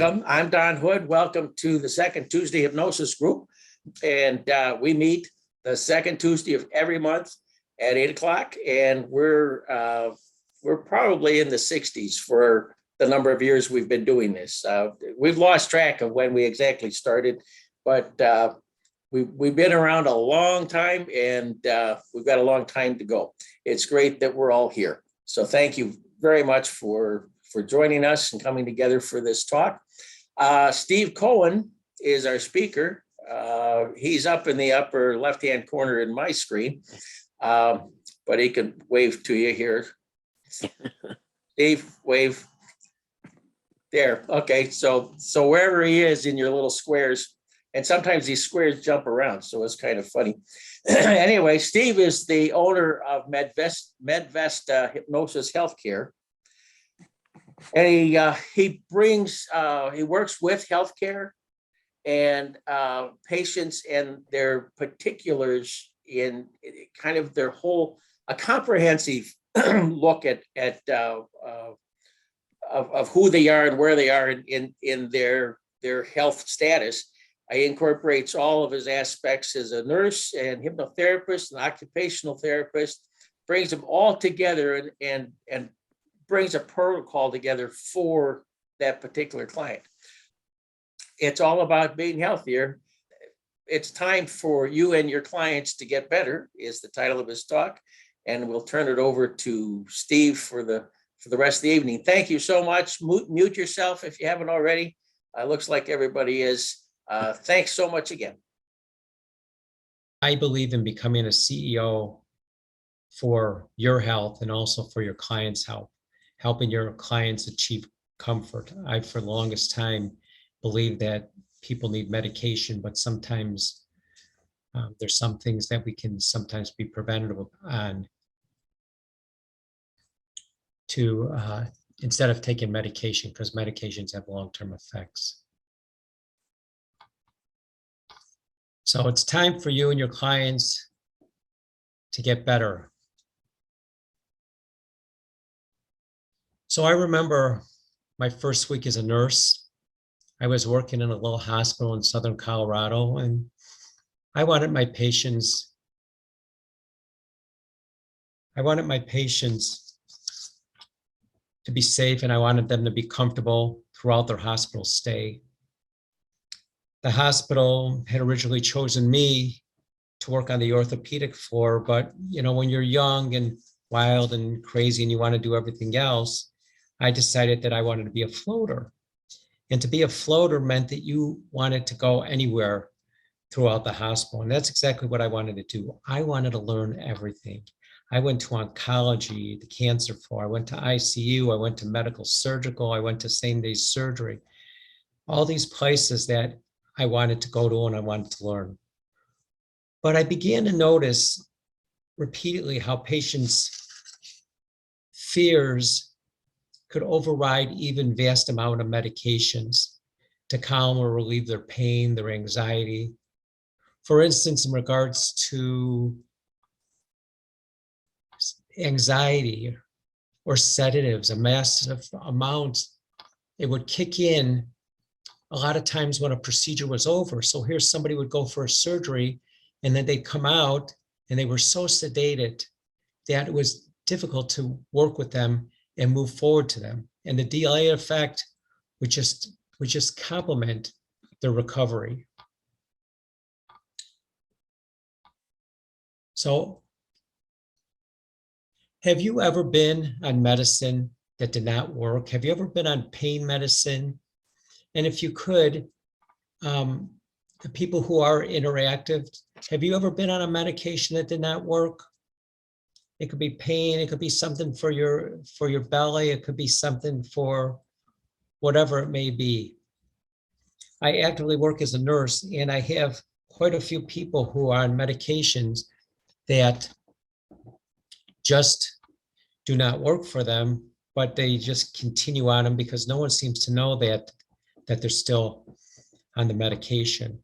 Welcome. I'm Don Hood. Welcome to the second Tuesday Hypnosis Group. And we meet the second Tuesday of every month at 8 o'clock. And we're probably in the 60s for the number of years we've been doing this. We've lost track of when we exactly started, but we've been around a long time, and we've got a long time to go. It's great that we're all here. So thank you very much for joining us and coming together for this talk. Steve Cohen is our speaker. He's up in the upper left-hand corner in my screen, but he can wave to you here. Steve, wave. There. Okay. So wherever he is in your little squares, and sometimes these squares jump around, so it's kind of funny. Anyway, Steve is the owner of Medvesta Hypnosis Healthcare. And he works with healthcare and patients and their particulars in kind of their whole, a comprehensive look at of who they are and where they are in their health status. He incorporates all of his aspects as a nurse and hypnotherapist and occupational therapist, brings them all together and brings a protocol together for that particular client. It's all about being healthier. It's time for you and your clients to get better is the title of his talk. And we'll turn it over to Steve for the rest of the evening. Thank you so much. Mute yourself if you haven't already. Looks like everybody is. Thanks so much again. I believe in becoming a CEO for your health and also for your clients' health, helping your clients achieve comfort. I, for the longest time, believe that people need medication, but sometimes there's some things that we can sometimes be preventative on to instead of taking medication, because medications have long-term effects. So it's time for you and your clients to get better. So I remember my first week as a nurse. I was working in a little hospital in Southern Colorado, and I wanted my patients to be safe, and I wanted them to be comfortable throughout their hospital stay. The hospital had originally chosen me to work on the orthopedic floor, but when you're young and wild and crazy and you want to do everything else, I decided that I wanted to be a floater. And to be a floater meant that you wanted to go anywhere throughout the hospital. And that's exactly what I wanted to do. I wanted to learn everything. I went to oncology, the cancer floor. I went to ICU. I went to medical surgical. I went to same-day surgery. All these places that I wanted to go to and I wanted to learn. But I began to notice repeatedly how patients' fears could override even vast amount of medications to calm or relieve their pain, their anxiety. For instance, in regards to anxiety or sedatives, a massive amount, it would kick in a lot of times when a procedure was over. So here somebody would go for a surgery and then they'd come out and they were so sedated that it was difficult to work with them and move forward to them. And the delay effect would just complement their recovery. So have you ever been on medicine that did not work? Have you ever been on pain medicine? And if you could, the people who are interactive, have you ever been on a medication that did not work? It could be pain, it could be something for your belly, it could be something for whatever it may be. I actively work as a nurse, and I have quite a few people who are on medications that just do not work for them, but they just continue on them because no one seems to know that they're still on the medication.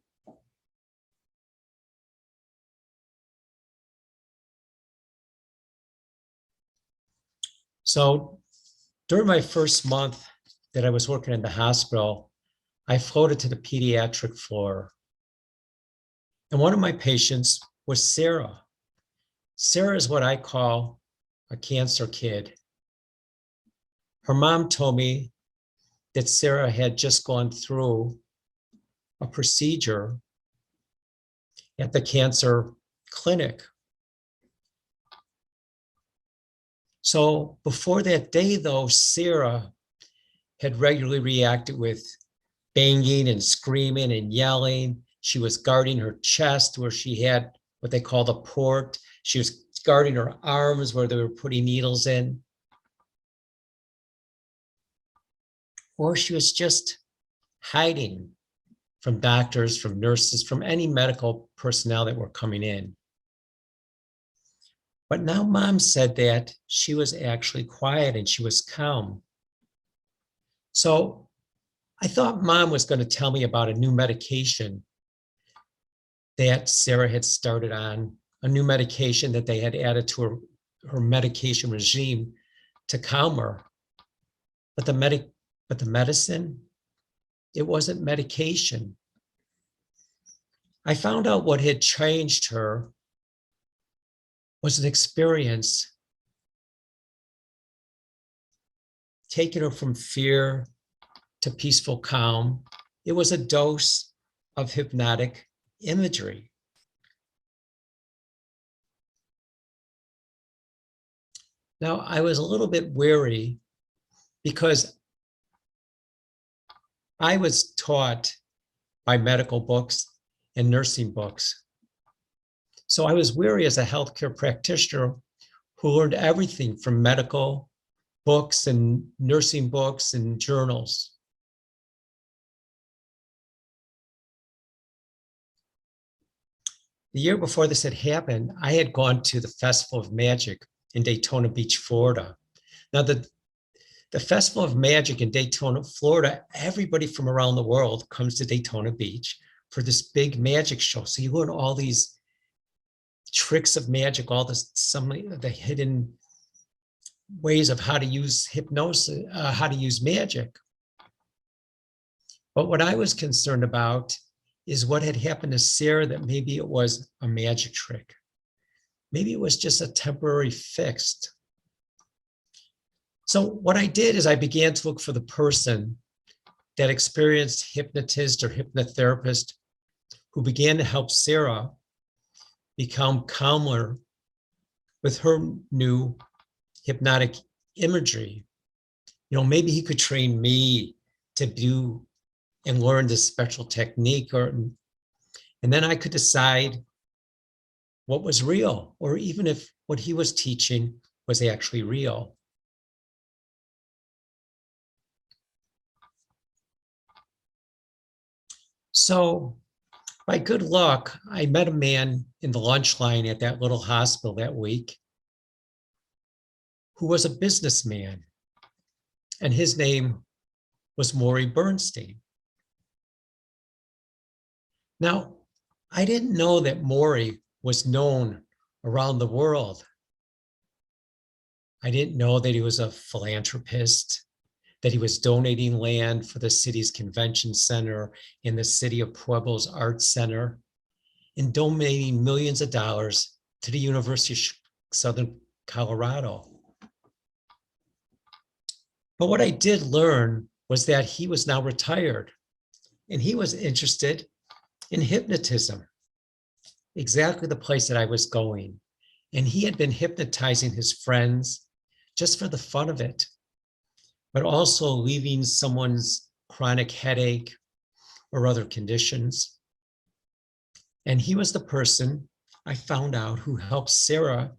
So during my first month that I was working in the hospital, I floated to the pediatric floor. And one of my patients was Sarah. Sarah is what I call a cancer kid. Her mom told me that Sarah had just gone through a procedure at the cancer clinic. So before that day, though, Sarah had regularly reacted with banging and screaming and yelling. She was guarding her chest where she had what they call the port. She was guarding her arms where they were putting needles in. Or she was just hiding from doctors, from nurses, from any medical personnel that were coming in. But now mom said that she was actually quiet and she was calm. So I thought mom was going to tell me about a new medication that Sarah had started on, a new medication that they had added to her medication regime to calm her. But the medicine, it wasn't medication. I found out what had changed her was an experience taking her from fear to peaceful calm. It was a dose of hypnotic imagery. Now, I was a little bit wary because I was taught by medical books and nursing books. So I was wary as a healthcare practitioner who learned everything from medical books and nursing books and journals. The year before this had happened, I had gone to the Festival of Magic in Daytona Beach, Florida. Now, the Festival of Magic in Daytona, Florida, everybody from around the world comes to Daytona Beach for this big magic show. So you learn all these tricks of magic, all this, some of the hidden ways of how to use hypnosis, how to use magic. But what I was concerned about is what had happened to Sarah, that maybe it was a magic trick. Maybe it was just a temporary fix. So what I did is I began to look for the person that experienced hypnotist or hypnotherapist who began to help Sarah become calmer with her new hypnotic imagery. You know, maybe he could train me to do and learn this special technique, and then I could decide what was real, or even if what he was teaching was actually real. So by good luck, I met a man in the lunch line at that little hospital that week who was a businessman, and his name was Maury Bernstein. Now, I didn't know that Maury was known around the world. I didn't know that he was a philanthropist, that he was donating land for the city's convention center and the city of Pueblo's Arts Center, and donating millions of dollars to the University of Southern Colorado. But what I did learn was that he was now retired, and he was interested in hypnotism, exactly the place that I was going. And he had been hypnotizing his friends just for the fun of it, but also alleviating someone's chronic headache or other conditions. And he was the person I found out who helped Sarah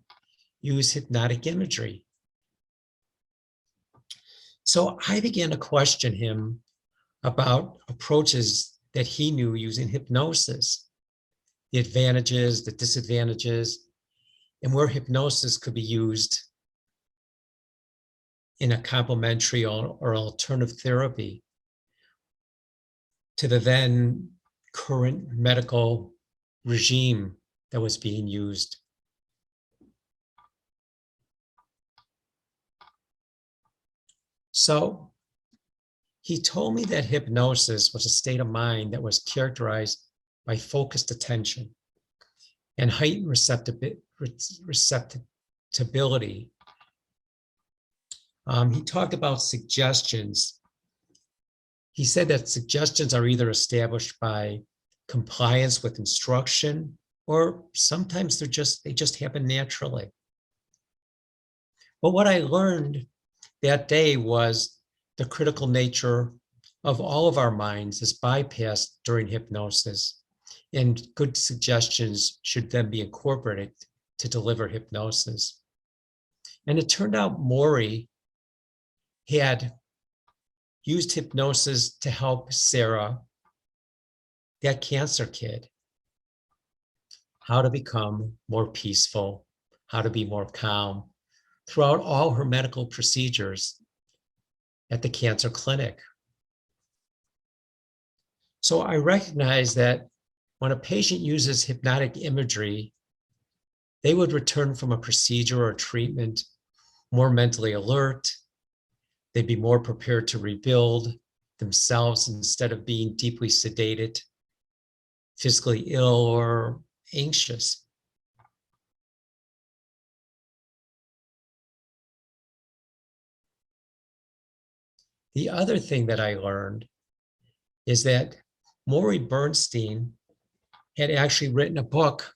use hypnotic imagery. So I began to question him about approaches that he knew using hypnosis, the advantages, the disadvantages, and where hypnosis could be used in a complementary or alternative therapy to the then current medical regime that was being used. So He told me that hypnosis was a state of mind that was characterized by focused attention and heightened receptibility. He talked about suggestions. He said that suggestions are either established by compliance with instruction, or sometimes they just happen naturally. But what I learned that day was the critical nature of all of our minds is bypassed during hypnosis, and good suggestions should then be incorporated to deliver hypnosis. And it turned out Maury had used hypnosis to help Sarah, that cancer kid, how to become more peaceful, how to be more calm throughout all her medical procedures at the cancer clinic. So I recognize that when a patient uses hypnotic imagery, they would return from a procedure or treatment more mentally alert. They'd be more prepared to rebuild themselves instead of being deeply sedated, physically ill, or anxious. The other thing that I learned is that Maury Bernstein had actually written a book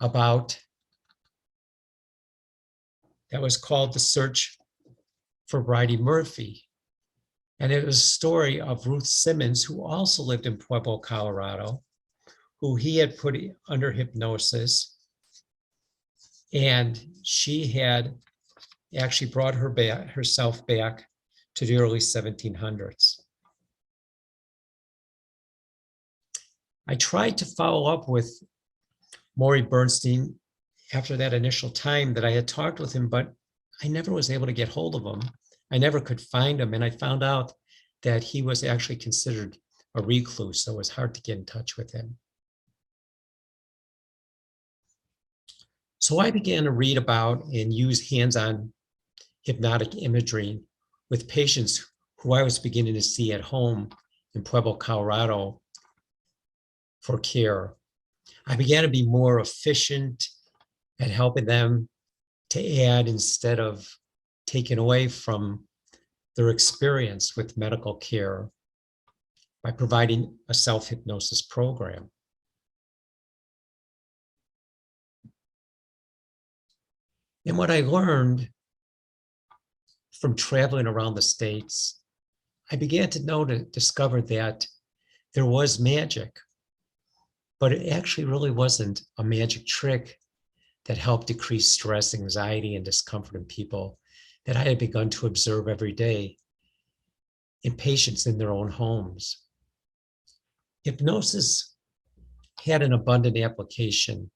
about that was called The Search for Bridey Murphy. And it was a story of Ruth Simmons, who also lived in Pueblo, Colorado, who he had put under hypnosis. And she had actually brought herself back to the early 1700s. I tried to follow up with Maury Bernstein after that initial time that I had talked with him, but I never was able to get hold of him. I never could find him. And I found out that he was actually considered a recluse, so it was hard to get in touch with him. So I began to read about and use hands-on hypnotic imagery with patients who I was beginning to see at home in Pueblo, Colorado for care. I began to be more efficient at helping them to add instead of taking away from their experience with medical care by providing a self-hypnosis program. And what I learned from traveling around the States, I began to discover that there was magic, but it actually really wasn't a magic trick that helped decrease stress, anxiety, and discomfort in people that I had begun to observe every day in patients in their own homes. Hypnosis had an abundant application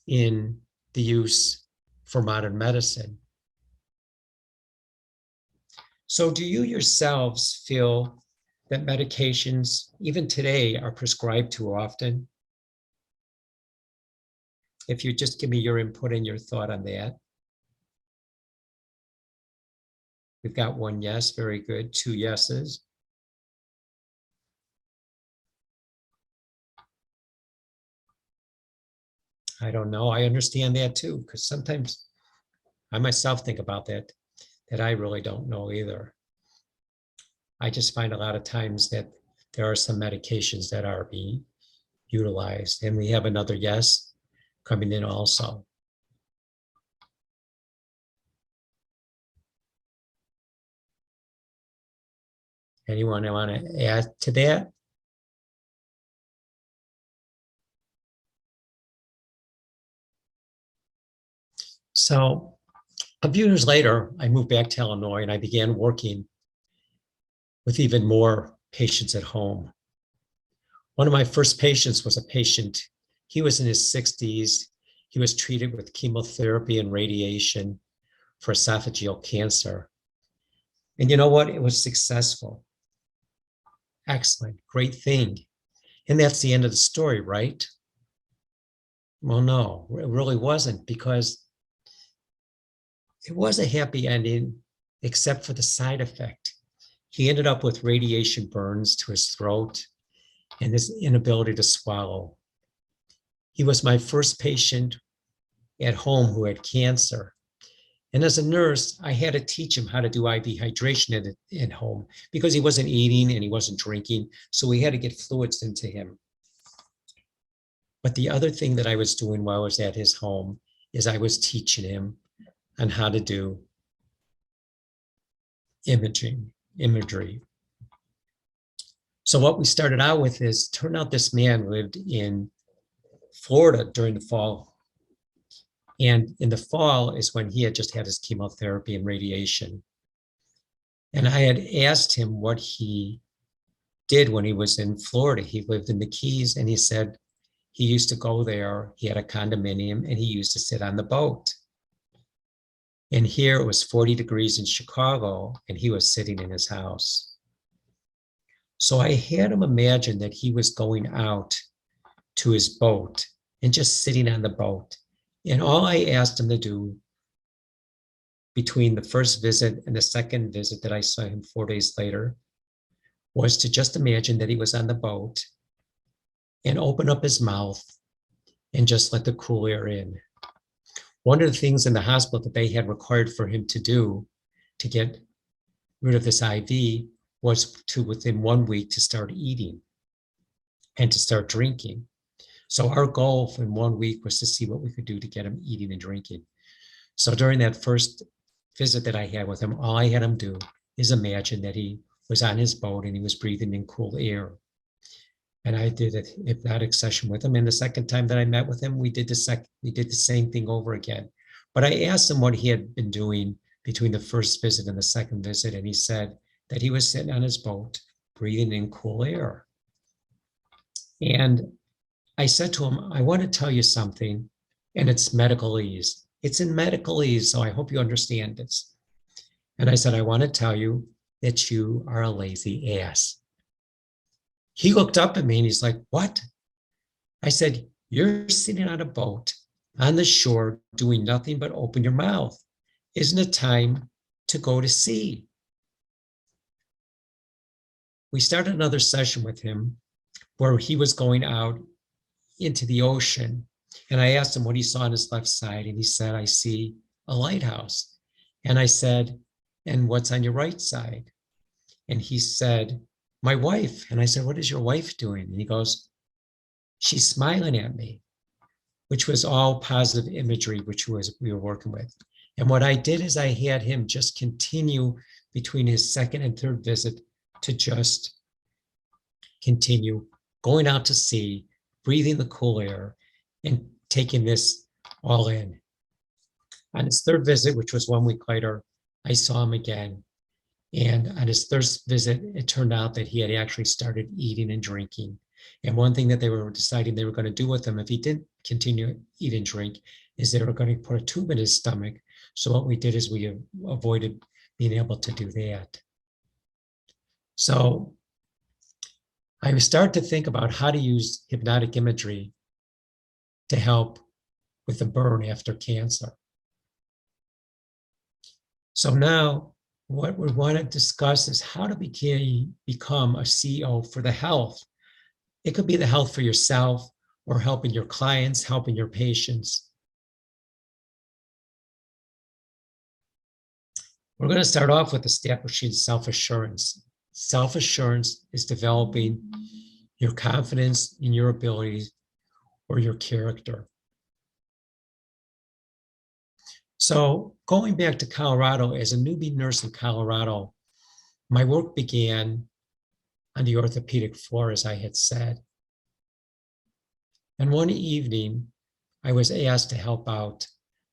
in the use for modern medicine. So do you yourselves feel that medications, even today, are prescribed too often? If you just give me your input and your thought on that. We've got one yes, very good, two yeses. I don't know, I understand that too, because sometimes I myself think about that I really don't know either. I just find a lot of times that there are some medications that are being utilized, and we have another yes coming in also. Anyone want to add to that? So a few years later, I moved back to Illinois and I began working with even more patients at home. One of my first patients was a patient, he was in his 60s. He was treated with chemotherapy and radiation for esophageal cancer. And you know what? It was successful. Excellent, great thing. And that's the end of the story, right? Well, no, it really wasn't, because It was a happy ending, except for the side effect. He ended up with radiation burns to his throat and his inability to swallow. He was my first patient at home who had cancer. And as a nurse, I had to teach him how to do IV hydration at home because he wasn't eating and he wasn't drinking. So we had to get fluids into him. But the other thing that I was doing while I was at his home is I was teaching him on how to do imagery. So what we started out with is, turned out this man lived in Florida during the fall. And in the fall is when he had just had his chemotherapy and radiation. And I had asked him what he did when he was in Florida. He lived in the Keys, and he said he used to go there. He had a condominium, and he used to sit on the boat. And here it was 40 degrees in Chicago, and he was sitting in his house. So I had him imagine that he was going out to his boat and just sitting on the boat. And all I asked him to do between the first visit and the second visit that I saw him 4 days later was to just imagine that he was on the boat and open up his mouth and just let the cool air in. One of the things in the hospital that they had required for him to do to get rid of this IV was to, within 1 week, to start eating and to start drinking. So our goal in 1 week was to see what we could do to get him eating and drinking. So during that first visit that I had with him, all I had him do is imagine that he was on his boat and he was breathing in cool air. And I did a hypnotic session with him. And the second time that I met with him, we did the same thing over again. But I asked him what he had been doing between the first visit and the second visit. And he said that he was sitting on his boat, breathing in cool air. And I said to him, I want to tell you something, and it's medicalese. It's in medicalese, so I hope you understand this. And I said, I want to tell you that you are a lazy ass. He looked up at me and he's like, what? I said, you're sitting on a boat on the shore doing nothing but open your mouth. Isn't it time to go to sea? We started another session with him where he was going out into the ocean. And I asked him what he saw on his left side. And he said, I see a lighthouse. And I said, and what's on your right side? And he said, my wife. And I said, what is your wife doing? And he goes, she's smiling at me, which was all positive imagery, which was we were working with. And what I did is I had him just continue between his second and third visit to just continue going out to sea, breathing the cool air, and taking this all in. On his third visit, which was 1 week later, I saw him again. And on his third visit, it turned out that he had actually started eating and drinking. And one thing that they were deciding they were going to do with him if he didn't continue to eat and drink is they were going to put a tube in his stomach. So what we did is we avoided being able to do that. So I started to think about how to use hypnotic imagery to help with the burn after cancer. So now what we want to discuss is how to become a CEO for the health. It could be the health for yourself or helping your clients, helping your patients. We're going to start off with establishing self-assurance. Self-assurance is developing your confidence in your abilities or your character. So going back to Colorado, as a newbie nurse in Colorado, my work began on the orthopedic floor, as I had said. And one evening, I was asked to help out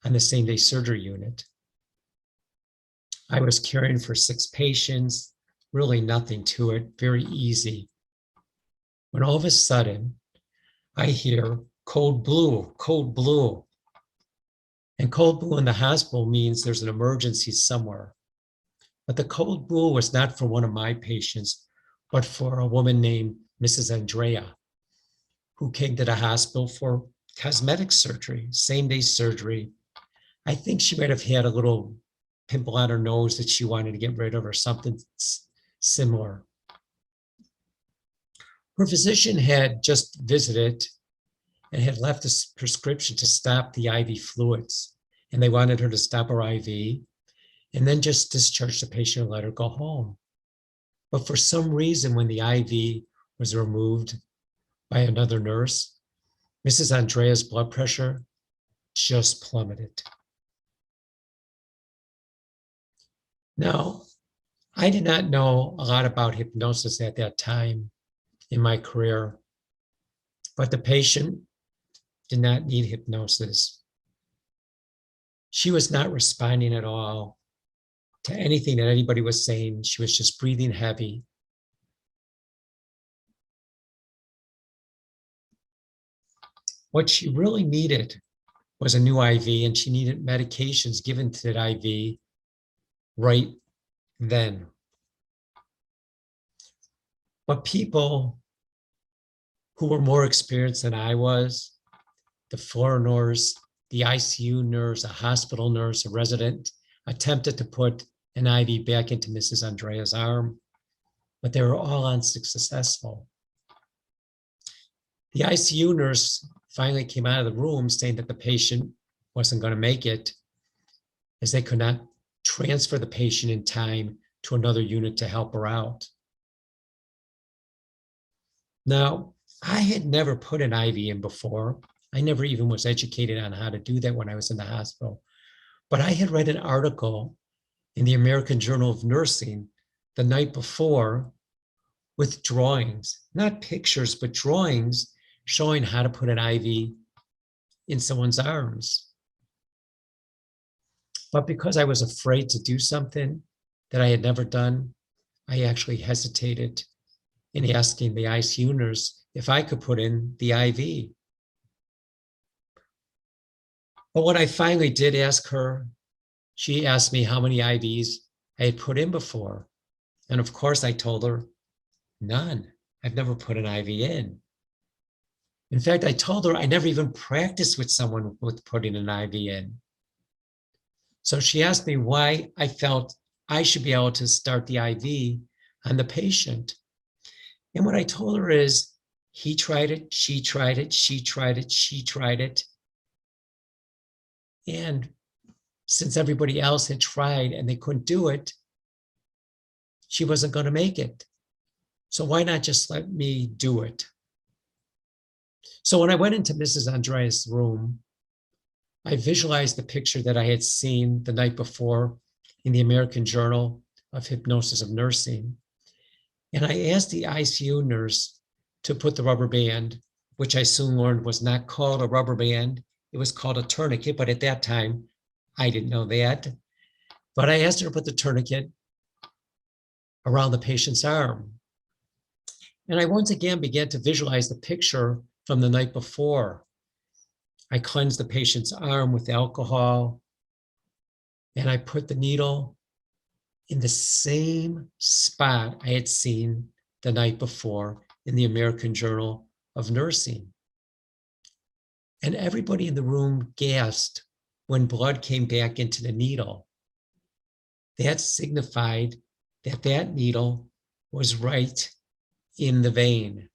on the same-day surgery unit. I was caring for 6 patients, really nothing to it, very easy. When all of a sudden, I hear code blue, code blue. And code blue in the hospital means there's an emergency somewhere. But the code blue was not for one of my patients, but for a woman named Mrs. Andrea, who came to the hospital for cosmetic surgery, same-day surgery. I think she might have had a little pimple on her nose that she wanted to get rid of or something similar. Her physician had just visited and had left a prescription to stop the IV fluids. And they wanted her to stop her IV and then just discharge the patient and let her go home. But for some reason, when the IV was removed by another nurse, Mrs. Andrea's blood pressure just plummeted. Now, I did not know a lot about hypnosis at that time in my career, but the patient did not need hypnosis. She was not responding at all to anything that anybody was saying. She was just breathing heavy. What she really needed was a new IV, and she needed medications given to that IV right then. But people who were more experienced than I was, the floor nurse, the ICU nurse, a hospital nurse, a resident, attempted to put an IV back into Mrs. Andrea's arm, but they were all unsuccessful. The ICU nurse finally came out of the room saying that the patient wasn't going to make it, as they could not transfer the patient in time to another unit to help her out. Now, I had never put an IV in before. I never even was educated on how to do that when I was in the hospital. But I had read an article in the American Journal of Nursing the night before with drawings, not pictures, but drawings showing how to put an IV in someone's arms. But because I was afraid to do something that I had never done, I actually hesitated in asking the ICU nurse if I could put in the IV. But when I finally did ask her, she asked me how many IVs I had put in before. And of course I told her, none. I've never put an IV in. In fact, I told her I never even practiced with someone with putting an IV in. So she asked me why I felt I should be able to start the IV on the patient. And what I told her is, he tried it, she tried it, she tried it, she tried it. And since everybody else had tried and they couldn't do it, she wasn't going to make it. So why not just let me do it? So when I went into Mrs. Andrea's room, I visualized the picture that I had seen the night before in the American Journal of Hypnosis of Nursing. And I asked the ICU nurse to put the rubber band, which I soon learned was not called a rubber band. It was called a tourniquet, but at that time, I didn't know that. But I asked her to put the tourniquet around the patient's arm. And I once again began to visualize the picture from the night before. I cleansed the patient's arm with alcohol, and I put the needle in the same spot I had seen the night before in the American Journal of Nursing. And everybody in the room gasped when blood came back into the needle. That signified that that needle was right in the vein.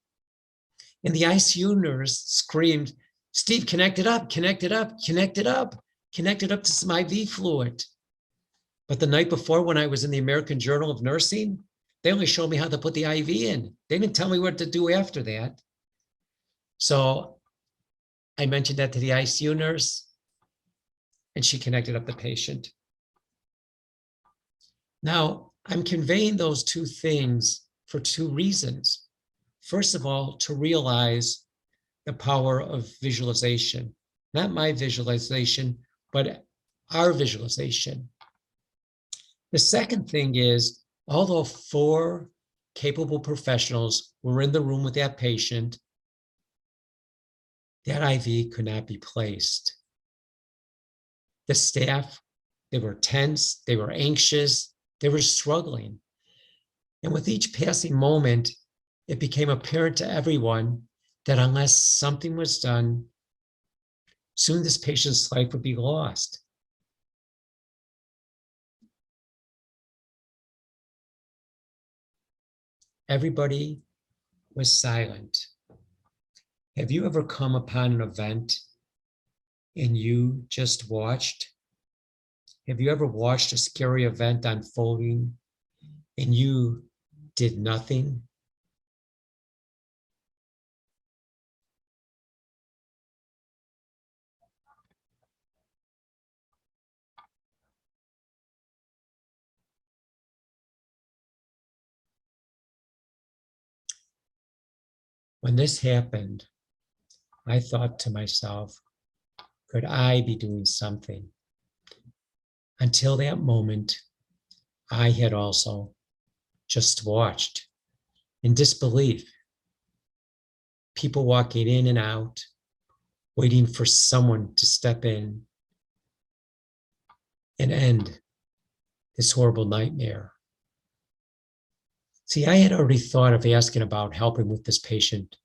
And the ICU nurse screamed, "Steve, connect it up, connect it up, connect it up, connect it up to some IV fluid." But the night before, when I was in the American Journal of Nursing, they only showed me how to put the IV in. They didn't tell me what to do after that. So I mentioned that to the ICU nurse, and she connected up the patient. Now, I'm conveying those two things for two reasons. First of all, to realize the power of visualization, not my visualization, but our visualization. The second thing is, although 4 capable professionals were in the room with that patient, that IV could not be placed. The staff, they were tense, they were anxious, they were struggling. And with each passing moment, it became apparent to everyone that unless something was done, soon this patient's life would be lost. Everybody was silent. Have you ever come upon an event and you just watched? Have you ever watched a scary event unfolding and you did nothing? When this happened, I thought to myself, could I be doing something? Until that moment, I had also just watched in disbelief, people walking in and out, waiting for someone to step in and end this horrible nightmare. See, I had already thought of asking about helping with this patient,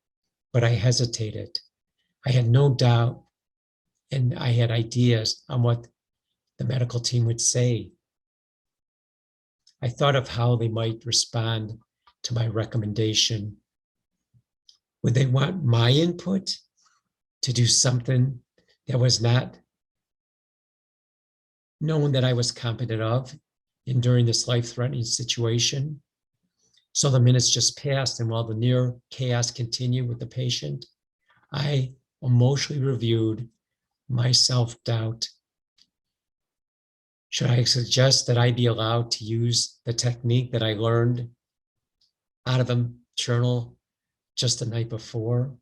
but I hesitated. I had no doubt, and I had ideas on what the medical team would say. I thought of how they might respond to my recommendation. Would they want my input to do something that was not known that I was competent of in during this life-threatening situation? So the minutes just passed, and while the near chaos continued with the patient, I emotionally reviewed my self-doubt. Should I suggest that I be allowed to use the technique that I learned out of a journal just the night before?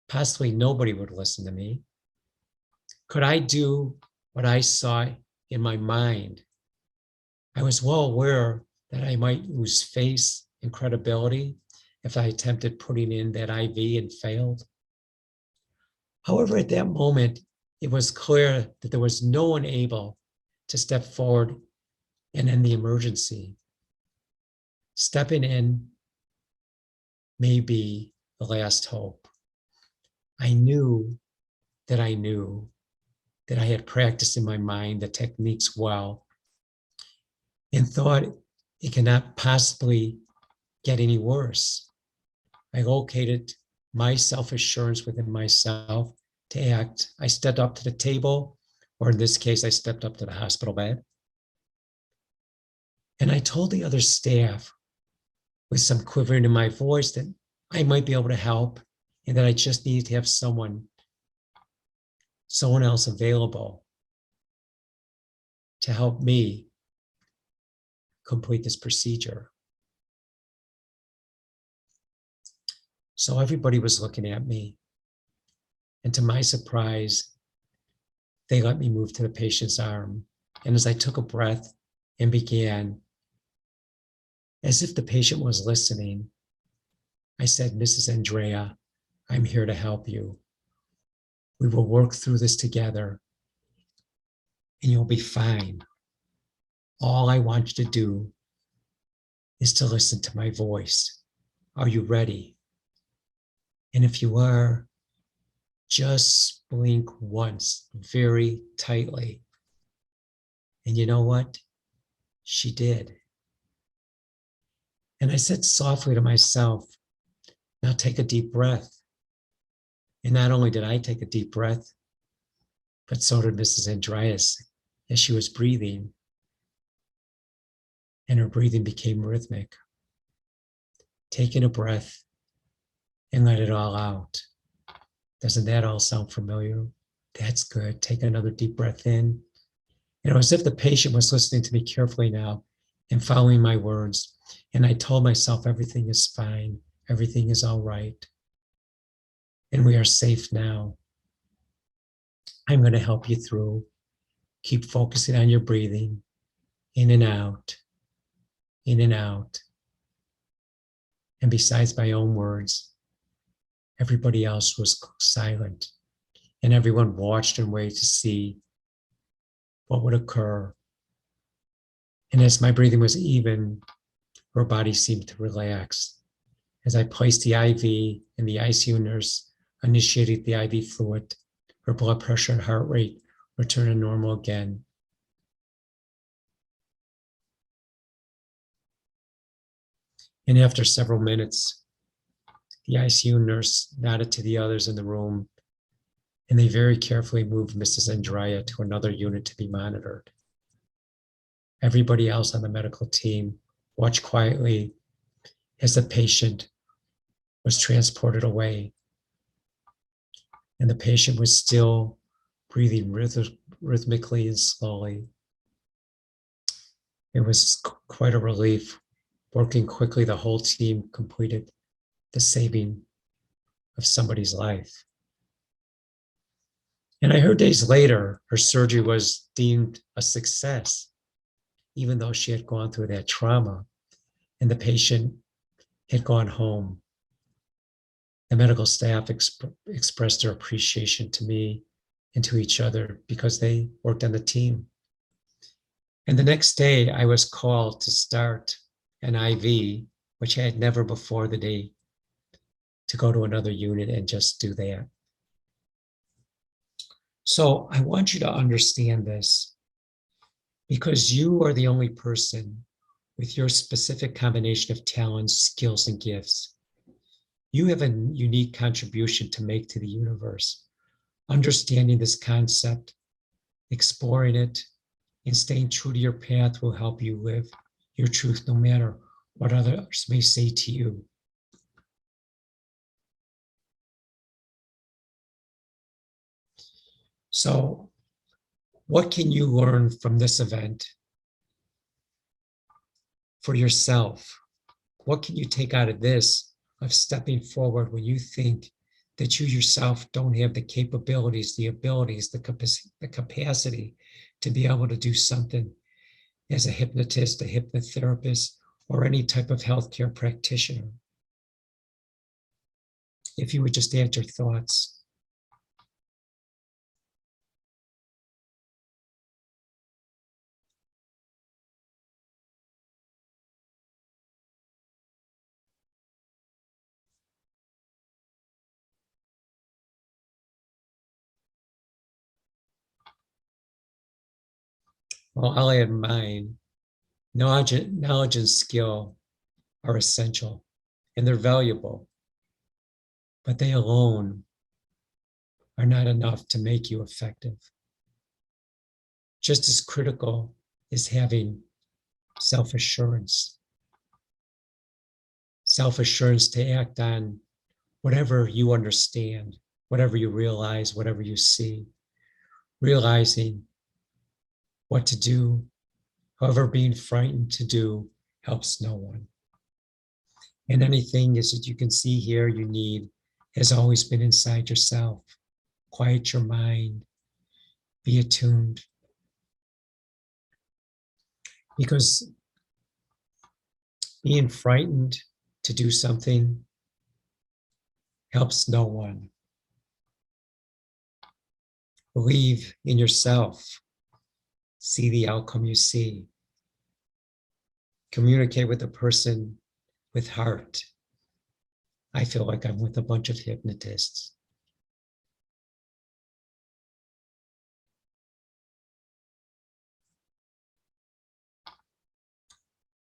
Possibly nobody would listen to me. Could I do what I saw in my mind? I was well aware that I might lose face and credibility if I attempted putting in that IV and failed. However, at that moment, it was clear that there was no one able to step forward and end the emergency. Stepping in may be the last hope. I knew that I had practiced in my mind the techniques well and thought it cannot possibly get any worse. I located my self-assurance within myself to act. I stepped up to the table, or in this case, I stepped up to the hospital bed. And I told the other staff with some quivering in my voice that I might be able to help and that I just needed to have someone else available to help me complete this procedure. So everybody was looking at me. And to my surprise, they let me move to the patient's arm. And as I took a breath and began, as if the patient was listening, I said, Mrs. Andrea, I'm here to help you. We will work through this together and you'll be fine. All I want you to do is to listen to my voice. Are you ready? And if you are, just blink once very tightly. And you know what? She did. And I said softly to myself, now take a deep breath. And not only did I take a deep breath, but so did Mrs. Andreas as she was breathing. And her breathing became rhythmic. Taking a breath and let it all out. Doesn't that all sound familiar? That's good. Take another deep breath in. And it was as if the patient was listening to me carefully now and following my words. And I told myself everything is fine. Everything is all right. And we are safe now. I'm going to help you through. Keep focusing on your breathing. In and out. In and out. And besides my own words, everybody else was silent. And everyone watched and waited to see what would occur. And as my breathing was even, her body seemed to relax. As I placed the IV and the ICU nurse initiated the IV fluid, her blood pressure and heart rate returned to normal again. And after several minutes, the ICU nurse nodded to the others in the room, and they very carefully moved Mrs. Andrea to another unit to be monitored. Everybody else on the medical team watched quietly as the patient was transported away. And the patient was still breathing rhythmically and slowly. It was quite a relief. Working quickly, the whole team completed the saving of somebody's life. And I heard days later, her surgery was deemed a success, even though she had gone through that trauma and the patient had gone home. The medical staff expressed their appreciation to me and to each other because they worked on the team. And the next day, I was called to start an IV, which I had never before the day, to go to another unit and just do that. So I want you to understand this, because you are the only person with your specific combination of talents, skills, and gifts. You have a unique contribution to make to the universe. Understanding this concept, exploring it, and staying true to your path will help you live your truth no matter what others may say to you. So, what can you learn from this event for yourself? What can you take out of this, of stepping forward when you think that you yourself don't have the capabilities, the abilities, the capacity to be able to do something as a hypnotist, a hypnotherapist, or any type of healthcare practitioner? If you would just add your thoughts. Well, I'll add mine. Knowledge and skill are essential and they're valuable, but they alone are not enough to make you effective. Just as critical is having self-assurance. Self-assurance to act on whatever you understand, whatever you realize, whatever you see. Realizing what to do, however, being frightened to do helps no one. And anything, as you can see here, you need has always been inside yourself. Quiet your mind, be attuned. Because being frightened to do something helps no one. Believe in yourself. See the outcome you see. Communicate with a person with heart. I feel like I'm with a bunch of hypnotists.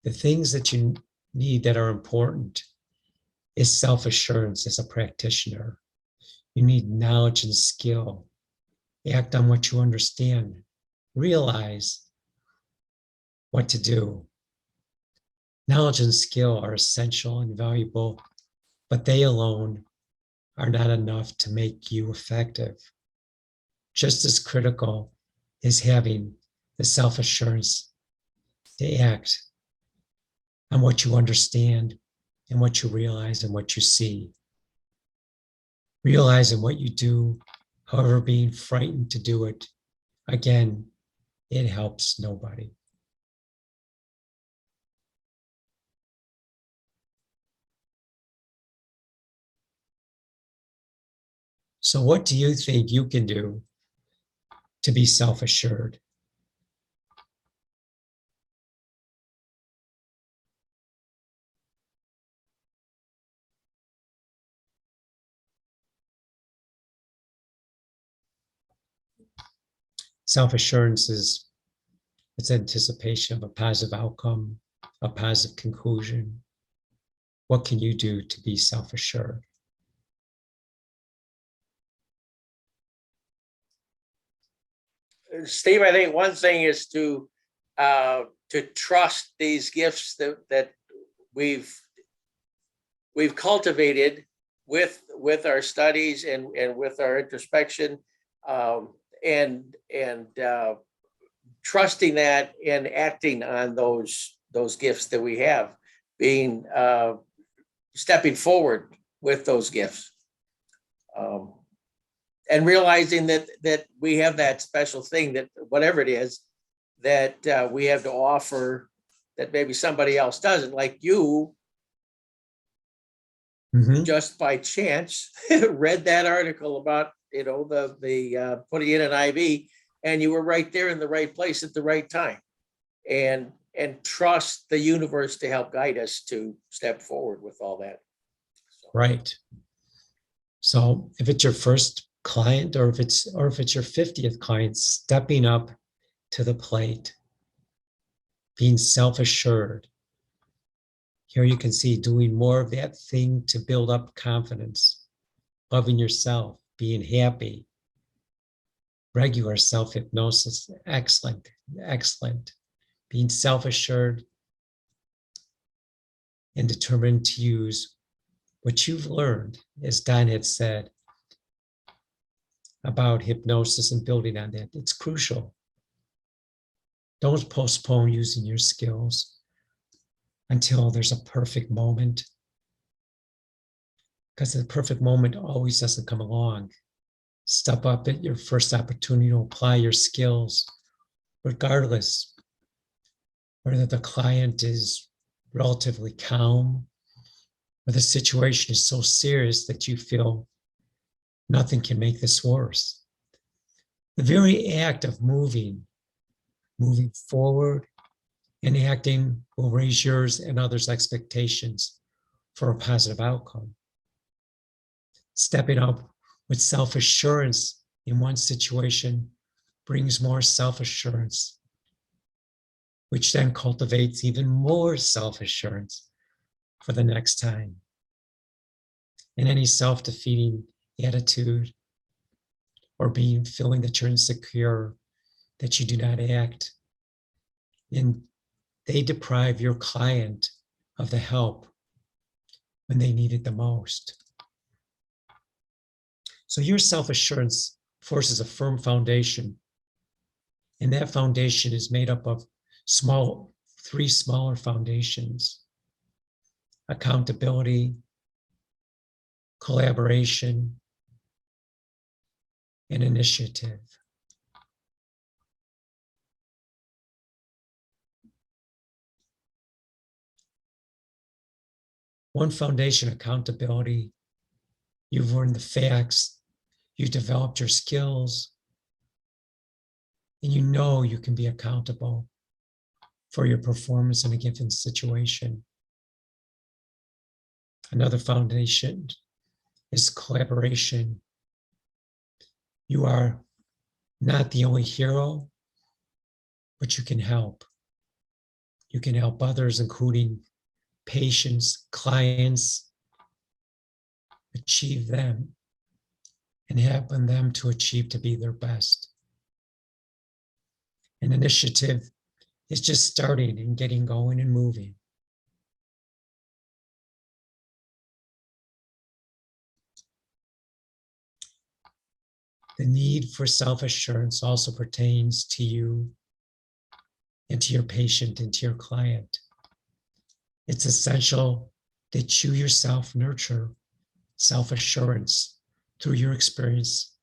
The things that you need that are important is self-assurance as a practitioner. You need knowledge and skill. Act on what you understand. Realize what to do. Knowledge and skill are essential and valuable, but they alone are not enough to make you effective. Just as critical is having the self-assurance to act on what you understand and what you realize and what you see. Realizing what you do, however, being frightened to do it, again, it helps nobody. So what do you think you can do to be self-assured? Self-assurance is it's anticipation of a positive outcome, a positive conclusion, What can you do to be self-assured? Steve, I think one thing is to trust these gifts that we've cultivated with our studies and with our introspection, and trusting that and acting on those gifts that we have, being stepping forward with those gifts, and realizing that we have that special thing, that whatever it is that we have to offer that maybe somebody else doesn't. Like you, just by chance read that article about the putting in an IV, and you were right there in the right place at the right time, and trust the universe to help guide us to step forward with all that. Right. So if it's your first client, or if it's your 50th client, stepping up to the plate, being self-assured. Here you can see doing more of that thing to build up confidence, loving yourself, being happy, regular self-hypnosis, excellent, excellent. Being self-assured and determined to use what you've learned, as Don had said, about hypnosis and building on that. It's crucial. Don't postpone using your skills until there's a perfect moment, because the perfect moment always doesn't come along. Step up at your first opportunity to apply your skills, regardless whether the client is relatively calm or the situation is so serious that you feel nothing can make this worse. The very act of moving forward and acting will raise yours and others' expectations for a positive outcome. Stepping up with self-assurance in one situation brings more self-assurance, which then cultivates even more self-assurance for the next time. And any self-defeating attitude or feeling that you're insecure, that you do not act, and they deprive your client of the help when they need it the most. So your self-assurance forces a firm foundation, and that foundation is made up of three smaller foundations: accountability, collaboration, and initiative. One foundation, accountability. You've learned the facts, you've developed your skills, and you know you can be accountable for your performance in a given situation. Another foundation is collaboration. You are not the only hero, but you can help. You can help others, including patients, clients, achieve them and helping them to achieve to be their best. An initiative is just starting and getting going and moving. The need for self-assurance also pertains to you and to your patient and to your client. It's essential that you yourself nurture self-assurance through your experience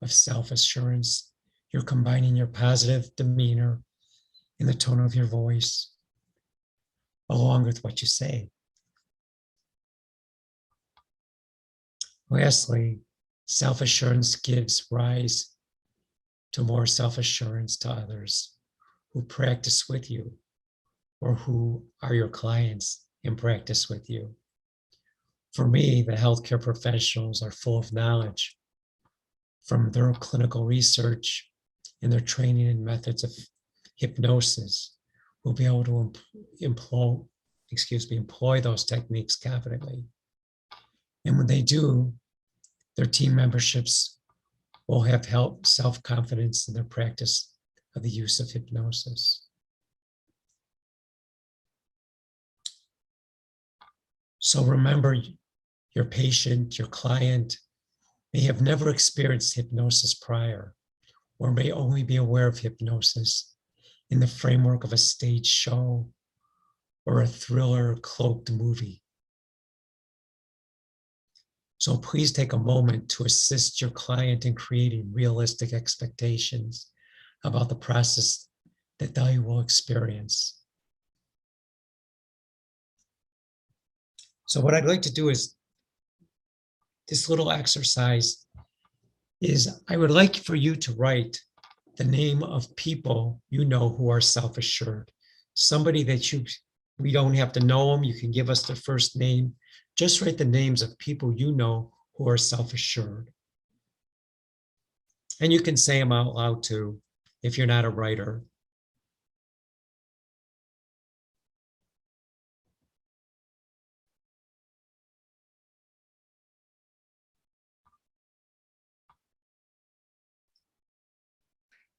of self-assurance. You're combining your positive demeanor and the tone of your voice along with what you say. Lastly, self-assurance gives rise to more self-assurance to others who practice with you or who are your clients and practice with you. For me, the healthcare professionals are full of knowledge from their clinical research and their training in methods of hypnosis. We'll be able to employ those techniques confidently. And when they do, their team memberships will have help, self-confidence in their practice of the use of hypnosis. So remember, your patient, your client may have never experienced hypnosis prior, or may only be aware of hypnosis in the framework of a stage show or a thriller cloaked movie. So please take a moment to assist your client in creating realistic expectations about the process that they will experience. So what I'd like to do is this little exercise is I would like for you to write the name of people you know who are self-assured. Somebody that we don't have to know them, you can give us their first name. Just write the names of people you know who are self-assured. And you can say them out loud too, if you're not a writer.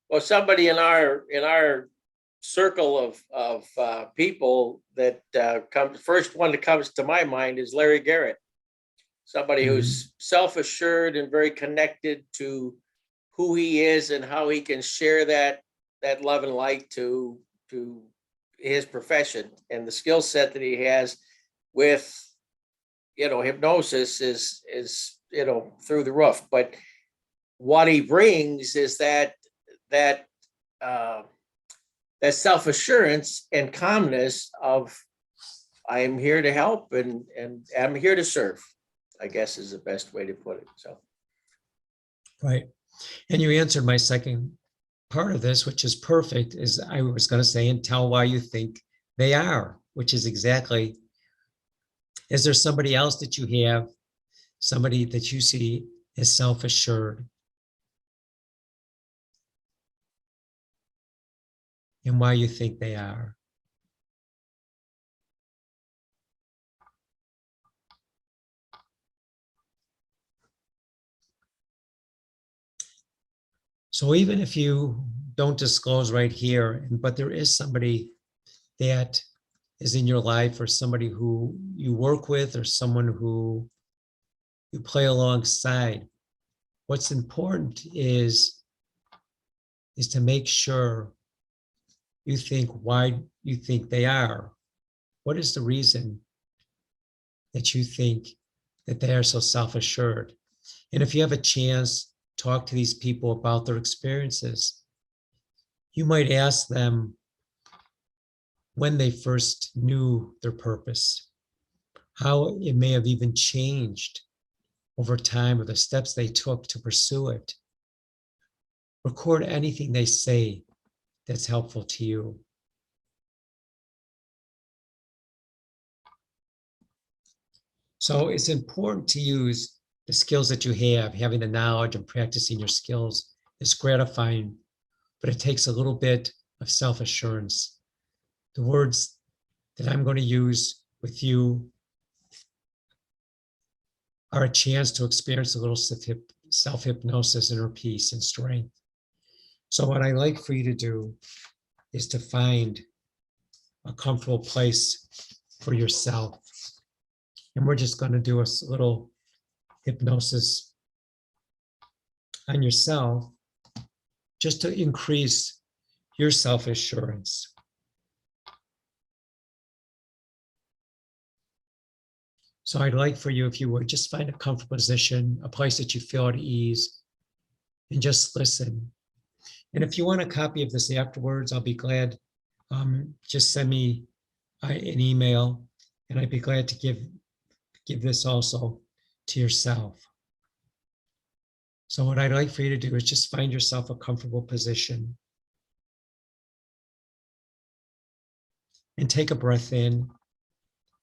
Well, somebody in our circle of people that first one that comes to my mind is Larry Garrett. Somebody who's self-assured and very connected to who he is and how he can share that love and light to his profession, and the skill set that he has with hypnosis is through the roof. But what he brings is that self-assurance and calmness of I'm here to help and I'm here to serve, I guess is the best way to put it. So, right. And you answered my second part of this, which is perfect, is I was going to say, and tell why you think they are, which is exactly, is there somebody else that you have, somebody that you see as self-assured? And why you think they are. So even if you don't disclose right here, but there is somebody that is in your life, or somebody who you work with, or someone who you play alongside, what's important is to make sure you think why you think they are. What is the reason that you think that they are so self-assured? And if you have a chance, talk to these people about their experiences. You might ask them when they first knew their purpose, how it may have even changed over time, or the steps they took to pursue it. Record anything they say that's helpful to you. So it's important to use the skills that you have. Having the knowledge and practicing your skills is gratifying, but it takes a little bit of self-assurance. The words that I'm going to use with you are a chance to experience a little self-hypnosis, inner peace and strength. So what I like for you to do is to find a comfortable place for yourself. And we're just going to do a little hypnosis on yourself just to increase your self-assurance. So I'd like for you, if you would, just find a comfortable position, a place that you feel at ease, and just listen. And if you want a copy of this afterwards, I'll be glad. Just send me an email, and I'd be glad to give this also to yourself. So what I'd like for you to do is just find yourself a comfortable position and take a breath in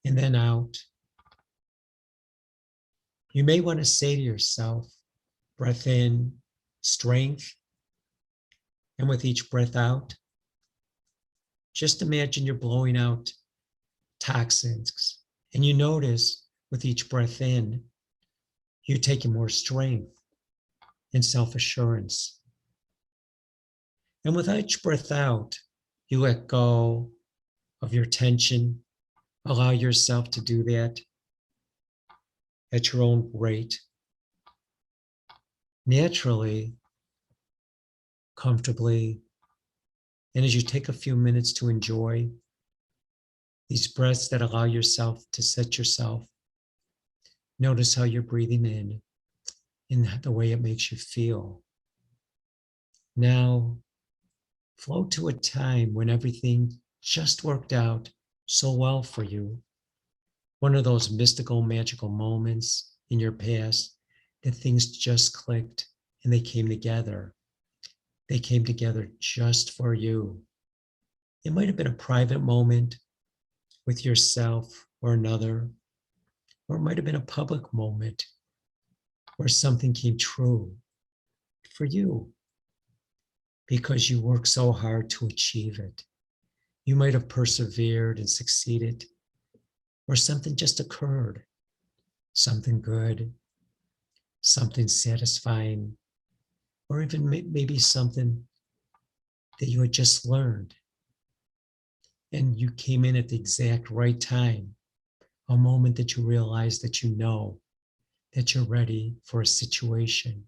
and then out. You may want to say to yourself, breath in, strength, and with each breath out, just imagine you're blowing out toxins. And you notice with each breath in, you're taking more strength and self-assurance. And with each breath out, you let go of your tension. Allow yourself to do that at your own rate, naturally, comfortably. And as you take a few minutes to enjoy these breaths that allow yourself to set yourself, notice how you're breathing in and the way it makes you feel. Now, flow to a time when everything just worked out so well for you. One of those mystical, magical moments in your past that things just clicked and they came together. They came together just for you. It might have been a private moment with yourself or another, or it might have been a public moment where something came true for you because you worked so hard to achieve it. You might have persevered and succeeded, or something just occurred, something good, something satisfying, or even maybe something that you had just learned. And you came in at the exact right time, a moment that you realize that you know that you're ready for a situation.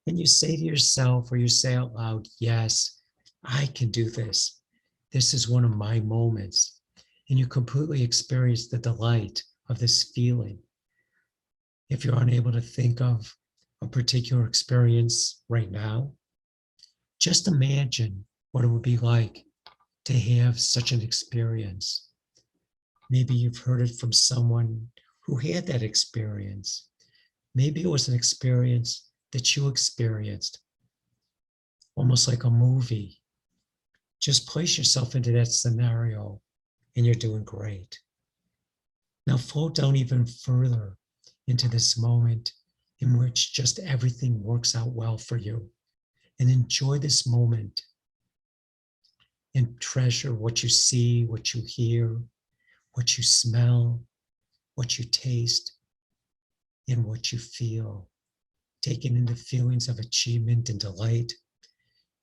And you say to yourself, or you say out loud, yes, I can do this. This is one of my moments. And you completely experience the delight of this feeling. If you're unable to think of a particular experience right now, just imagine what it would be like to have such an experience. Maybe you've heard it from someone who had that experience. Maybe it was an experience that you experienced, almost like a movie. Just place yourself into that scenario and you're doing great. Now float down even further into this moment in which just everything works out well for you, and enjoy this moment and treasure what you see, what you hear, what you smell, what you taste, and what you feel. Taking in the feelings of achievement and delight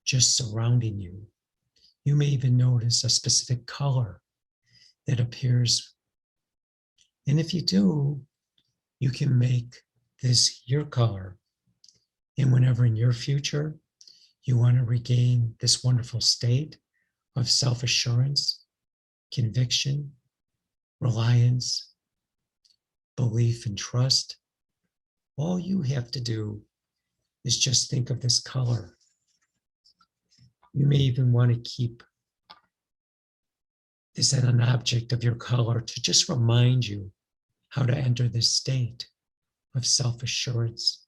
just surrounding you. You may even notice a specific color that appears. And if you do, you can make this your color. And whenever in your future you want to regain this wonderful state of self-assurance, conviction, reliance, belief, and trust, all you have to do is just think of this color. You may even want to keep this as an object of your color to just remind you how to enter this state of self-assurance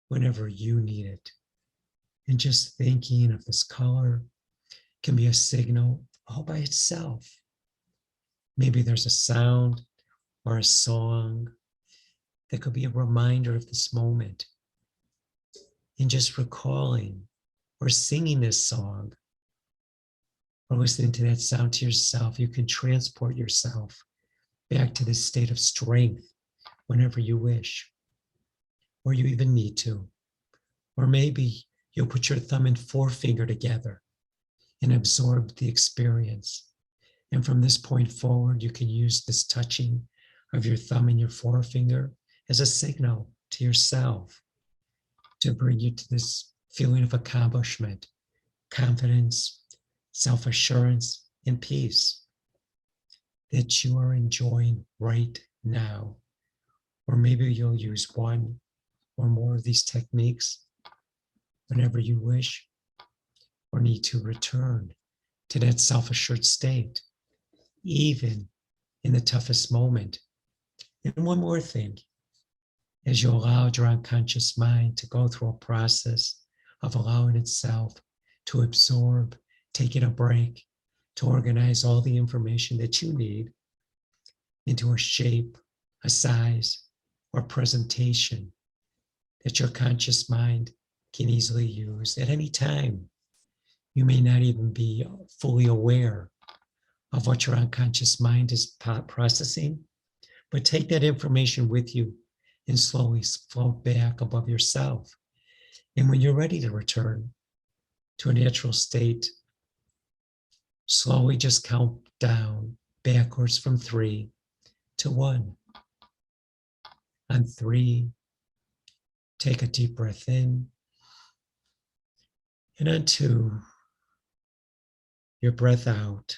whenever you need it. And just thinking of this color can be a signal all by itself. Maybe there's a sound or a song that could be a reminder of this moment. And just recalling or singing this song or listening to that sound to yourself, you can transport yourself back to this state of strength whenever you wish, or you even need to. Or maybe you'll put your thumb and forefinger together and absorb the experience. And from this point forward, you can use this touching of your thumb and your forefinger as a signal to yourself to bring you to this feeling of accomplishment, confidence, self-assurance, and peace that you are enjoying right now. Or maybe you'll use one or more of these techniques whenever you wish or need to return to that self-assured state, even in the toughest moment. And one more thing, as you allow your unconscious mind to go through a process of allowing itself to absorb, taking a break, to organize all the information that you need into a shape, a size, or presentation that your conscious mind can easily use at any time. You may not even be fully aware of what your unconscious mind is processing, but take that information with you and slowly float back above yourself. And when you're ready to return to a natural state, slowly just count down backwards from 3 to 1. On 3, take a deep breath in. And on 2, your breath out.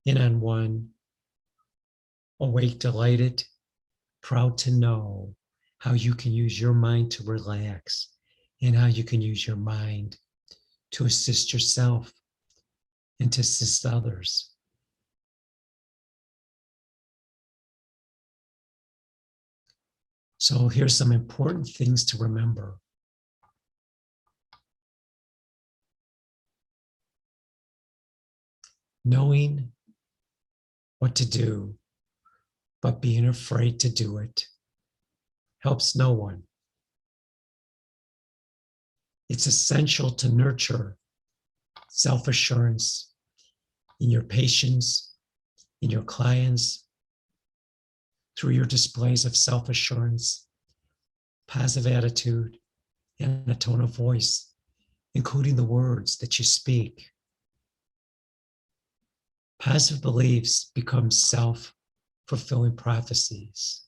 And on 1, awake, delighted, proud to know how you can use your mind to relax and how you can use your mind to assist yourself and to assist others. So here's some important things to remember. Knowing what to do, but being afraid to do it helps no one. It's essential to nurture self-assurance in your patients, in your clients, through your displays of self-assurance, positive attitude, and a tone of voice, including the words that you speak. Positive beliefs become self-fulfilling prophecies.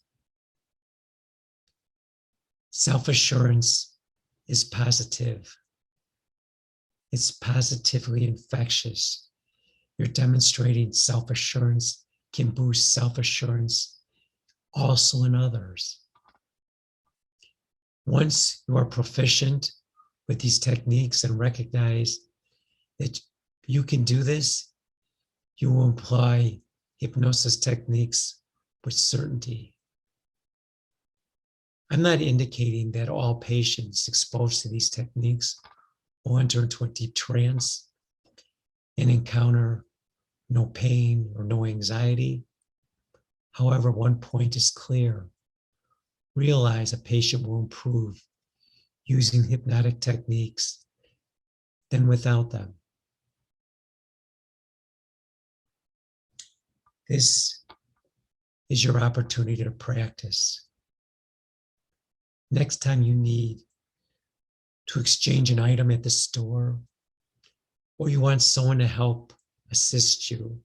Self-assurance is positive. It's positively infectious. You're demonstrating self-assurance can boost self-assurance also in others. Once you are proficient with these techniques and recognize that you can do this, you will apply hypnosis techniques with certainty. I'm not indicating that all patients exposed to these techniques will enter into a deep trance and encounter no pain or no anxiety. However, one point is clear. Realize a patient will improve using hypnotic techniques than without them. This is your opportunity to practice. Next time you need to exchange an item at the store, or you want someone to help assist you,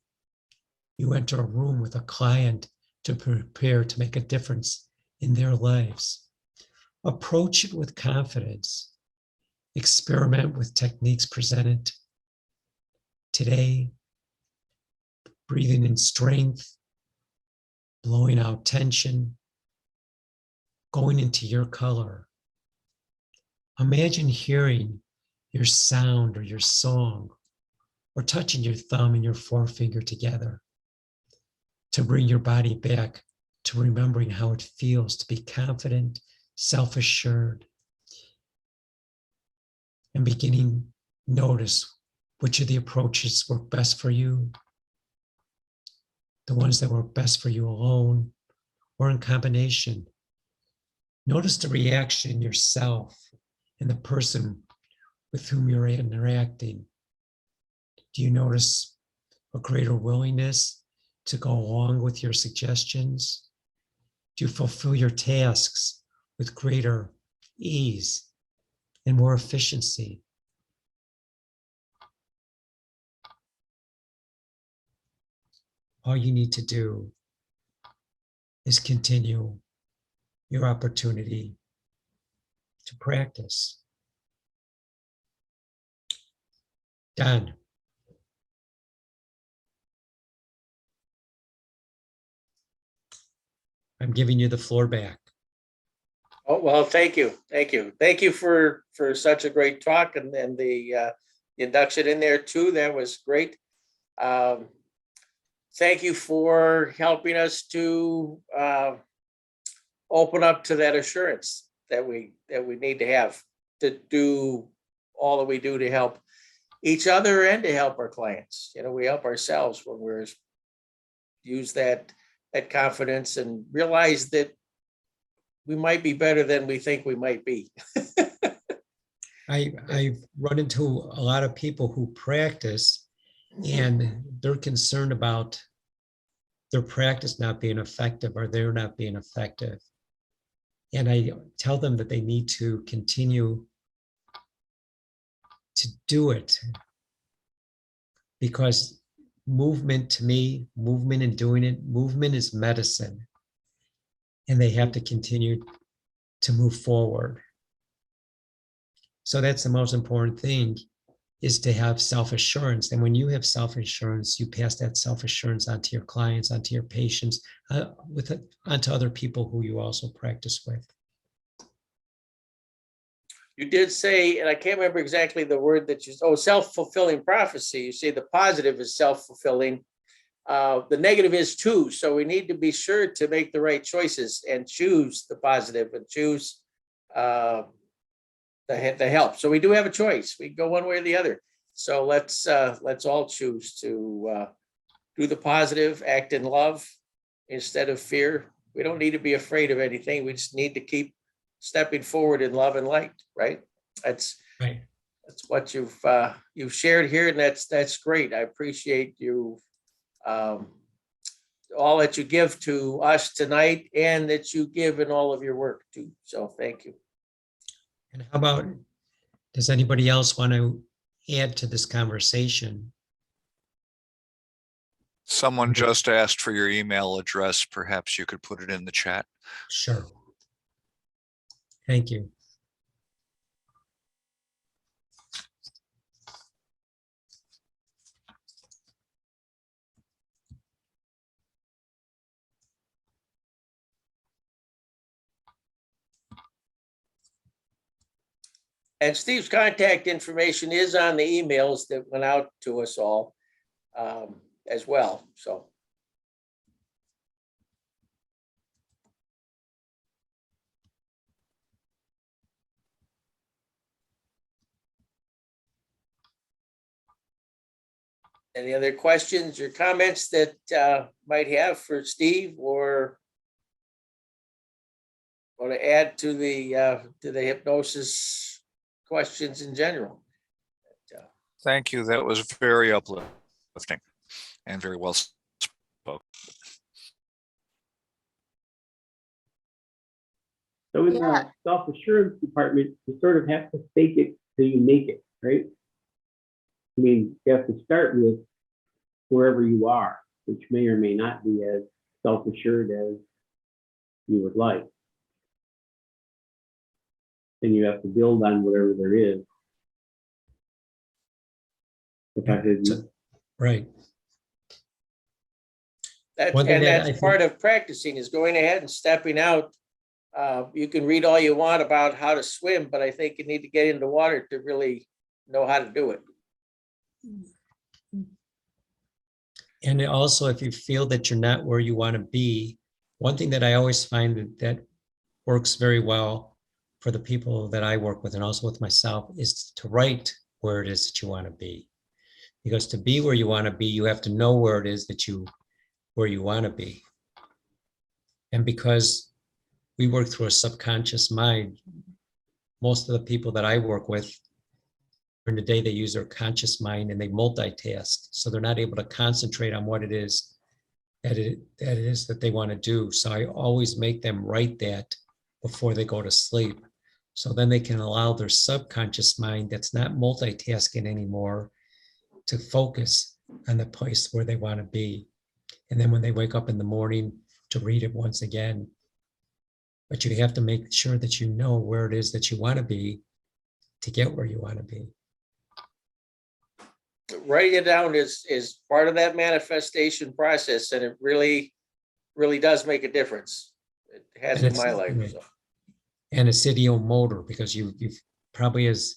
you enter a room with a client to prepare to make a difference in their lives. Approach it with confidence. Experiment with techniques presented today, breathing in strength, blowing out tension, going into your color. Imagine hearing your sound or your song, or touching your thumb and your forefinger together to bring your body back to remembering how it feels to be confident, self-assured, and beginning notice which of the approaches work best for you, the ones that work best for you alone or in combination. Notice the reaction in yourself and the person with whom you're interacting. Do you notice a greater willingness to go along with your suggestions? Do you fulfill your tasks with greater ease and more efficiency? All you need to do is continue your opportunity to practice. Done. I'm giving you the floor back. Oh, well, thank you. Thank you. Thank you for such a great talk and the induction in there too. That was great. Thank you for helping us to open up to that assurance that we need to have to do all that we do to help each other and to help our clients. You know, we help ourselves when we're use that confidence and realize that we might be better than we think we might be. I've run into a lot of people who practice and they're concerned about their practice not being effective or they're not being effective. And I tell them that they need to continue to do it, because movement, to me, movement and doing it, movement is medicine. And they have to continue to move forward. So that's the most important thing, is to have self-assurance. And when you have self-assurance, you pass that self-assurance onto your clients, onto your patients, onto other people who you also practice with. You did say, and I can't remember exactly the word that you, self-fulfilling prophecy. You say the positive is self-fulfilling. The negative is too. So we need to be sure to make the right choices and choose the positive and choose the help. So we do have a choice. We can go one way or the other. So let's all choose to do the positive, act in love instead of fear. We don't need to be afraid of anything. We just need to keep stepping forward in love and light, right? That's right. That's what you've shared here, and that's great. I appreciate you all that you give to us tonight, and that you give in all of your work too. So thank you. And how about, does anybody else want to add to this conversation? Someone just asked for your email address. Perhaps you could put it in the chat. Sure. Thank you. And Steve's contact information is on the emails that went out to us all as well. So. Any other questions or comments that might have for Steve, or want to add to the hypnosis questions in general? Thank you. That was very uplifting and very well spoken. So in the self-assurance department, you sort of have to fake it till you make it, right? I mean, you have to start with wherever you are, which may or may not be as self-assured as you would like. And you have to build on whatever there is. Right. That's part of practicing, is going ahead and stepping out. You can read all you want about how to swim, but I think you need to get in the water to really know how to do it. And also, if you feel that you're not where you want to be, one thing that I always find that works very well for the people that I work with, and also with myself, is to write where it is that you want to be. Because to be where you want to be, you have to know where it is where you want to be. And because we work through a subconscious mind, most of the people that I work with, during the day, they use their conscious mind and they multitask. So they're not able to concentrate on what it is that they want to do. So I always make them write that before they go to sleep. So then they can allow their subconscious mind, that's not multitasking anymore, to focus on the place where they want to be. And then when they wake up in the morning, to read it once again. But you have to make sure that you know where it is that you want to be to get where you want to be. Writing it down is part of that manifestation process, and it really does make a difference. It has in my life. So. And it's ideomotor, because you've probably, as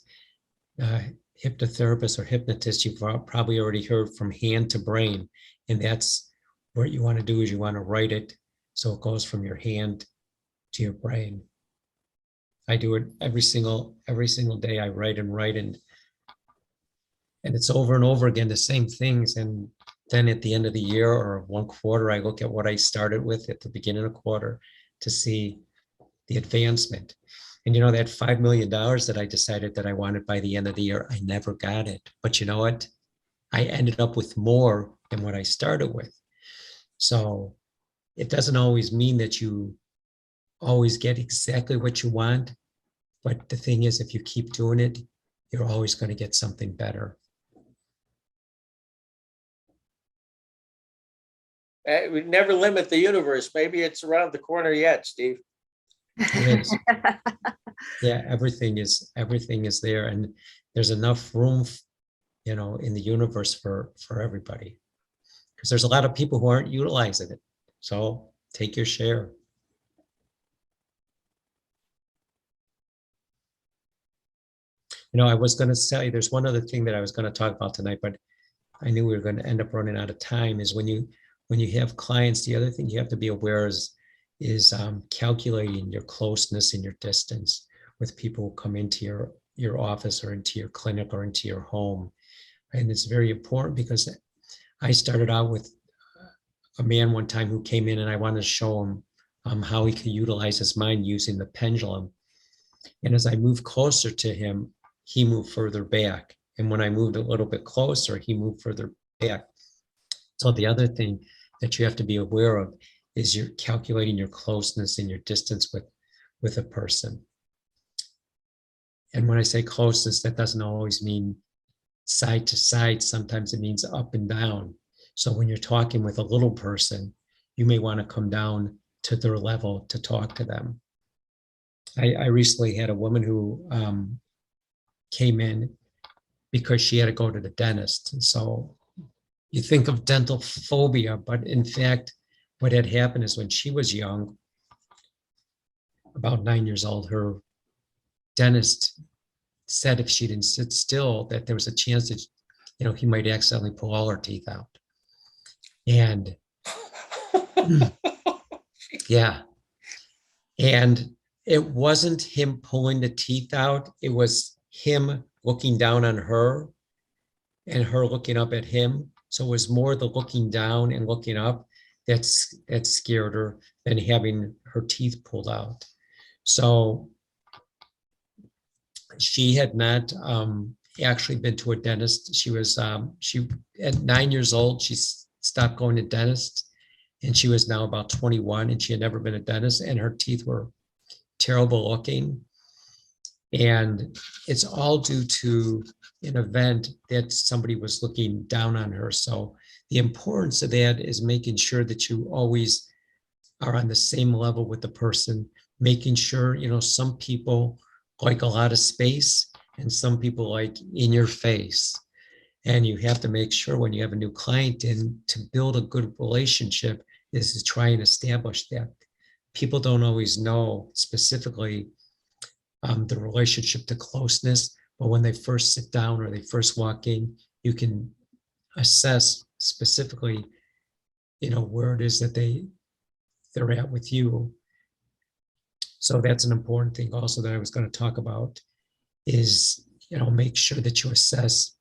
hypnotherapist or hypnotist, you've probably already heard from hand to brain, and that's what you want to do, is you want to write it so it goes from your hand to your brain. I do it every single day. I write, and it's over and over again, the same things. And then at the end of the year or one quarter, I look at what I started with at the beginning of the quarter to see the advancement. And you know, that $5 million that I decided that I wanted by the end of the year, I never got it. But you know what? I ended up with more than what I started with. So it doesn't always mean that you always get exactly what you want. But the thing is, if you keep doing it, you're always going to get something better. We never limit the universe. Maybe it's around the corner yet, Steve. It is. Yeah, everything is there, and there's enough room, in the universe for everybody. Because there's a lot of people who aren't utilizing it. So take your share. I was going to say there's one other thing that I was going to talk about tonight, but I knew we were going to end up running out of time. Is when you have clients, the other thing you have to be aware is calculating your closeness and your distance with people who come into your office or into your clinic or into your home. And it's very important because I started out with a man one time who came in, and I wanted to show him how he could utilize his mind using the pendulum. And as I moved closer to him, he moved further back. And when I moved a little bit closer, he moved further back. So the other thing that you have to be aware of is you're calculating your closeness and your distance with a person. And when I say closeness, that doesn't always mean side to side. Sometimes it means up and down. So when you're talking with a little person, you may want to come down to their level to talk to them. I recently had a woman who came in because she had to go to the dentist. And so you think of dental phobia, but in fact, what had happened is when she was young, about 9 years old, her dentist said if she didn't sit still, that there was a chance that, he might accidentally pull all her teeth out. And yeah. And it wasn't him pulling the teeth out. It was him looking down on her and her looking up at him. So it was more the looking down and looking up that scared her than having her teeth pulled out. So she had not actually been to a dentist. She was at 9 years old, she stopped going to dentist, and she was now about 21, and she had never been a dentist, and her teeth were terrible looking. And it's all due to an event that somebody was looking down on her. So the importance of that is making sure that you always are on the same level with the person, making sure, some people like a lot of space and some people like in your face. And you have to make sure when you have a new client in to build a good relationship is to try and establish that. People don't always know specifically the relationship to closeness, but when they first sit down or they first walk in, you can assess specifically, where it is that they're at with you. So that's an important thing also that I was going to talk about is, make sure that you assess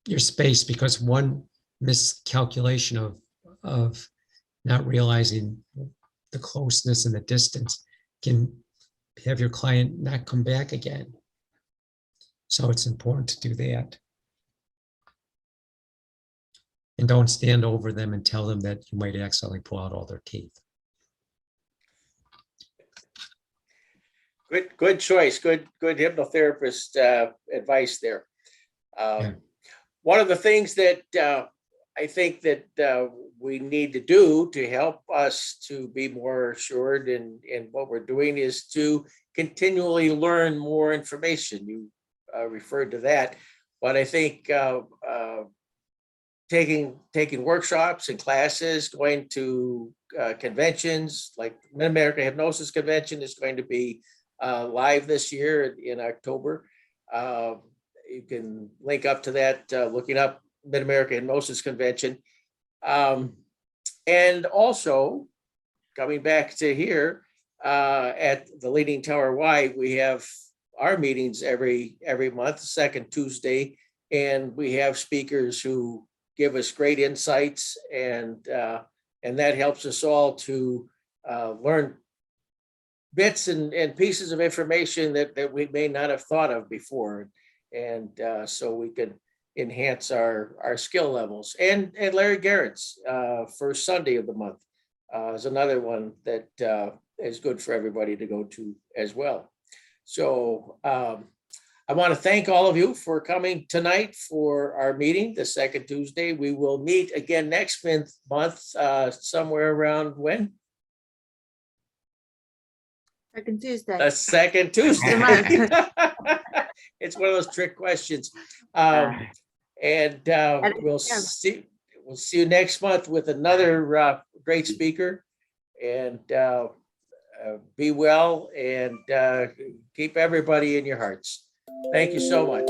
your space, because one miscalculation of not realizing the closeness and the distance can have your client not come back again. So it's important to do that. And don't stand over them and tell them that you might accidentally pull out all their teeth. Good choice. Good hypnotherapist advice there. Yeah. One of the things that I think that we need to do to help us to be more assured in what we're doing is to continually learn more information. You referred to that, but I think taking workshops and classes, going to conventions like Mid-America Hypnosis Convention is going to be live this year in October. You can link up to that, looking up Mid-America Hypnosis Convention. And also, coming back to here, at the Leaning Tower Y, we have our meetings every month, second Tuesday, and we have speakers who give us great insights, and that helps us all to learn bits and pieces of information that we may not have thought of before. And so we can enhance our skill levels. And Larry Garrett's first Sunday of the month is another one that is good for everybody to go to as well. So I want to thank all of you for coming tonight for our meeting, the second Tuesday. We will meet again next month, somewhere around when? Second Tuesday. The second Tuesday. Month. It's one of those trick questions. And we'll see you next month with another great speaker. And be well and keep everybody in your hearts. Thank you so much.